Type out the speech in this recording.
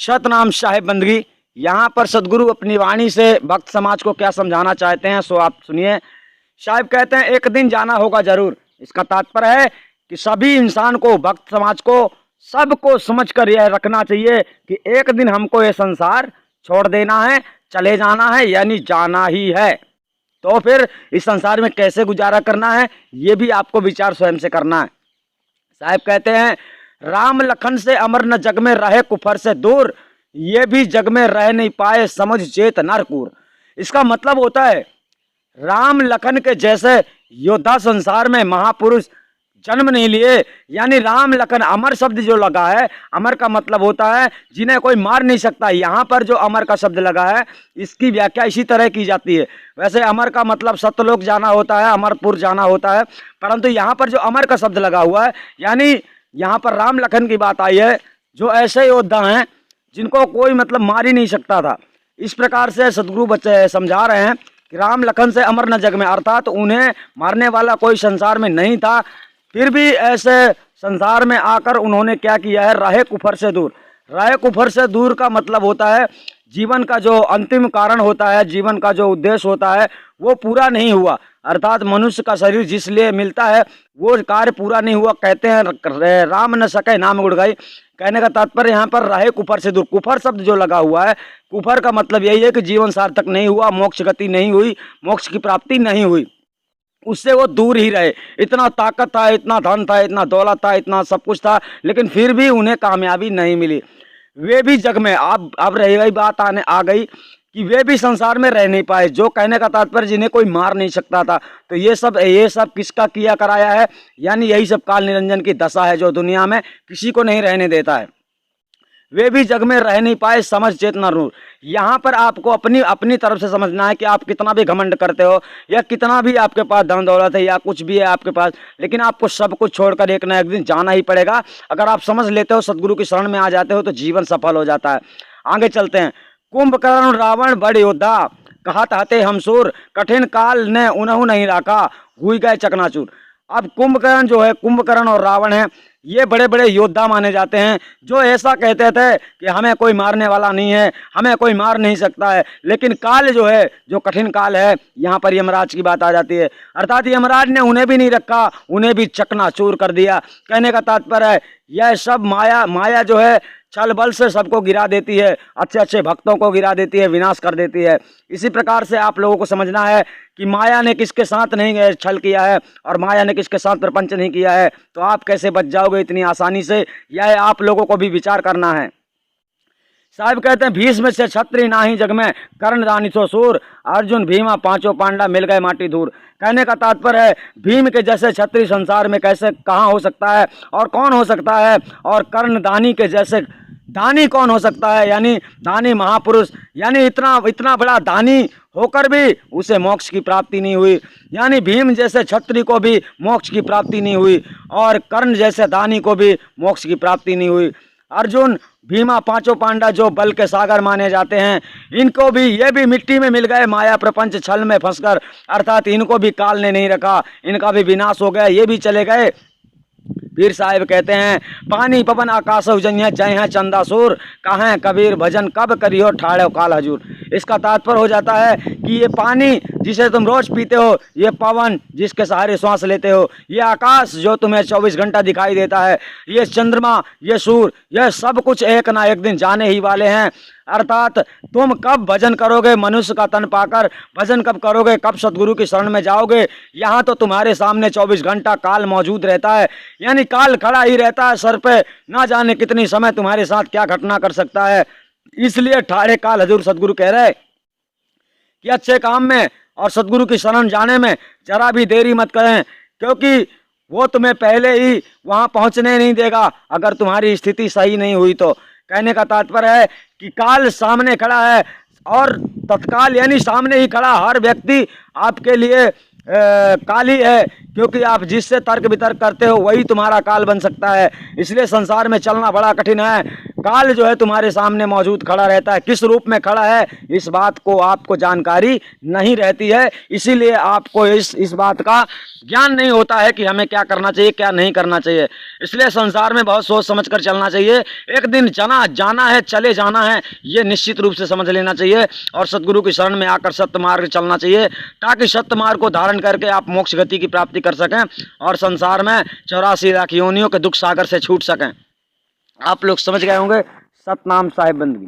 सतनाम साहिब बंदगी। यहाँ पर सदगुरु अपनी वाणी से भक्त समाज को क्या समझाना चाहते हैं सो आप सुनिए। साहिब कहते हैं एक दिन जाना होगा जरूर। इसका तात्पर्य है कि सभी इंसान को, भक्त समाज को, सबको समझ कर यह रखना चाहिए कि एक दिन हमको ये संसार छोड़ देना है, चले जाना है, यानी जाना ही है। तो फिर इस संसार में कैसे गुजारा करना है ये भी आपको विचार स्वयं से करना है। साहिब कहते हैं राम लखन से अमर न जग में रहे कुफर से दूर, ये भी जग में रह नहीं पाए समझ चेत नरकूर। इसका मतलब होता है राम लखन के जैसे योद्धा संसार में महापुरुष जन्म नहीं लिए, यानी राम लखन, अमर शब्द जो लगा है, अमर का मतलब होता है जिन्हें कोई मार नहीं सकता। यहाँ पर जो अमर का शब्द लगा है इसकी व्याख्या इसी तरह की जाती है। वैसे अमर का मतलब सत्यलोक जाना होता है, अमरपुर जाना होता है, परंतु यहाँ पर जो अमर का शब्द लगा हुआ है यानी यहाँ पर राम लखन की बात आई है जो ऐसे योद्धा हैं जिनको कोई मतलब मार ही नहीं सकता था। इस प्रकार से सदगुरु बच्चे समझा रहे हैं कि राम लखन से अमर न जग में, अर्थात उन्हें मारने वाला कोई संसार में नहीं था, फिर भी ऐसे संसार में आकर उन्होंने क्या किया है, रहे कुफर से दूर। रहे कुफर से दूर का मतलब होता है जीवन का जो अंतिम कारण होता है, जीवन का जो उद्देश्य होता है वो पूरा नहीं हुआ, अर्थात मनुष्य का शरीर जिस लिए मिलता है वो कार्य पूरा नहीं हुआ। कहते हैं राम न सके नाम गुड़ गई। कहने का तात्पर्य यहाँ पर रहे कुफर से दूर। कुफर शब्द जो लगा हुआ है, कुफर का मतलब यही है कि जीवन सार्थक नहीं हुआ, मोक्ष गति नहीं हुई, मोक्ष की प्राप्ति नहीं हुई, उससे वो दूर ही रहे। इतना ताकत था, इतना धन था, इतना दौलत था, इतना सब कुछ था, लेकिन फिर भी उन्हें कामयाबी नहीं मिली। वे भी जग में, अब रह गई बात आने आ गई कि वे भी संसार में रह नहीं पाए। जो कहने का तात्पर्य जिन्हें कोई मार नहीं सकता था। तो ये सब किसका किया कराया है, यानी यही सब काल निरंजन की दशा है जो दुनिया में किसी को नहीं रहने देता है। वे भी जग में रह नहीं पाए समझ चेतना नूर। यहाँ पर आपको अपनी तरफ से समझना है कि आप कितना भी घमंड करते हो या कितना भी आपके पास धन दौलत है या कुछ भी है आपके पास, लेकिन आपको सब कुछ छोड़कर एक ना एक दिन जाना ही पड़ेगा। अगर आप समझ लेते हो, सदगुरु की शरण में आ जाते हो तो जीवन सफल हो जाता है। आगे चलते हैं। कुंभकर्ण रावण बड़ योद्धा, कहा ताते हमसूर, कठिन काल ने उन्हु नहीं राखा, हुई गए चकनाचूर। अब कुंभकर्ण जो है, कुंभकर्ण और रावण है, ये बड़े बड़े योद्धा माने जाते हैं जो ऐसा कहते थे कि हमें कोई मारने वाला नहीं है, हमें कोई मार नहीं सकता है। लेकिन काल जो है, जो कठिन काल है, यहाँ पर यमराज की बात आ जाती है, अर्थात यमराज ने उन्हें भी नहीं रखा, उन्हें भी चकनाचूर कर दिया। कहने का तात्पर्य है यह सब माया जो है छल बल से सबको गिरा देती है, अच्छे अच्छे भक्तों को गिरा देती है, विनाश कर देती है। इसी प्रकार से आप लोगों को समझना है कि माया ने किसके साथ नहीं छल किया है और माया ने किसके साथ प्रपंच नहीं किया है, तो आप कैसे बच जाओगे इतनी आसानी से, यह आप लोगों को भी विचार करना है। साहिब कहते हैं भीष्म से छत्री नाही जग में, कर्ण रानी सो सूर, अर्जुन भीमा पांचों पांडा मिल गए माटी दूर। कहने का तात्पर्य है भीम के जैसे छत्री संसार में कैसे कहाँ हो सकता है और कौन हो सकता है, और कर्ण दानी के जैसे दानी कौन हो सकता है, यानी दानी महापुरुष, यानी इतना बड़ा दानी होकर भी उसे मोक्ष की प्राप्ति नहीं हुई। यानी भीम जैसे छत्री को भी मोक्ष की प्राप्ति नहीं हुई और कर्ण जैसे दानी को भी मोक्ष की प्राप्ति नहीं हुई। अर्जुन भीमा पांचों पांडा जो बल के सागर माने जाते हैं, इनको भी, ये भी मिट्टी में मिल गए माया प्रपंच छल में फंसकर, अर्थात इनको भी काल ने नहीं रखा, इनका भी विनाश हो गया, ये भी चले गए। पीर साहिब कहते हैं पानी पवन आकाश उजन्य जय हैं चंदासुर, कहें कबीर भजन कब करियो ठाड़ो काल हजूर। इसका तात्पर्य हो जाता है कि ये पानी जिसे तुम रोज पीते हो, ये पवन जिसके सहारे श्वास लेते हो, ये आकाश जो तुम्हें 24 घंटा दिखाई देता है, ये चंद्रमा, ये सूर्य, यह सब कुछ एक ना एक दिन जाने ही वाले हैं। अर्थात तुम कब भजन करोगे मनुष्य का तन पाकर, भजन कब करोगे, कब सदगुरु की शरण में जाओगे, यहाँ तो तुम्हारे सामने 24 घंटा काल मौजूद रहता है, यानी काल खड़ा ही रहता है सर पे, ना जाने कितनी समय तुम्हारे साथ क्या घटना कर सकता है। इसलिए ठाड़े काल हजूर सदगुरु कह रहे कि अच्छे काम में और सदगुरु की शरण जाने में जरा भी देरी मत करें, क्योंकि वो तुम्हें पहले ही वहाँ पहुँचने नहीं देगा अगर तुम्हारी स्थिति सही नहीं हुई तो। कहने का तात्पर्य है कि काल सामने खड़ा है और तत्काल यानी सामने ही खड़ा हर व्यक्ति आपके लिए काल ही है, क्योंकि आप जिससे तर्क वितर्क करते हो वही तुम्हारा काल बन सकता है। इसलिए संसार में चलना बड़ा कठिन है। काल जो है तुम्हारे सामने मौजूद खड़ा रहता है, किस रूप में खड़ा है इस बात को आपको जानकारी नहीं रहती है। इसीलिए आपको इस बात का ज्ञान नहीं होता है कि हमें क्या करना चाहिए क्या नहीं करना चाहिए। इसलिए संसार में बहुत सोच समझ कर चलना चाहिए। एक दिन जाना है, चले जाना है, ये निश्चित रूप से समझ लेना चाहिए और सद्गुरु की शरण में आकर सत्य मार्ग चलना चाहिए, ताकि सत्य मार्ग को धारण करके आप मोक्ष गति की प्राप्ति कर सकें और संसार में 84 लाख योनियों के दुख सागर से छूट सकें। आप लोग समझ गए होंगे। सतनाम साहिब बंदगी।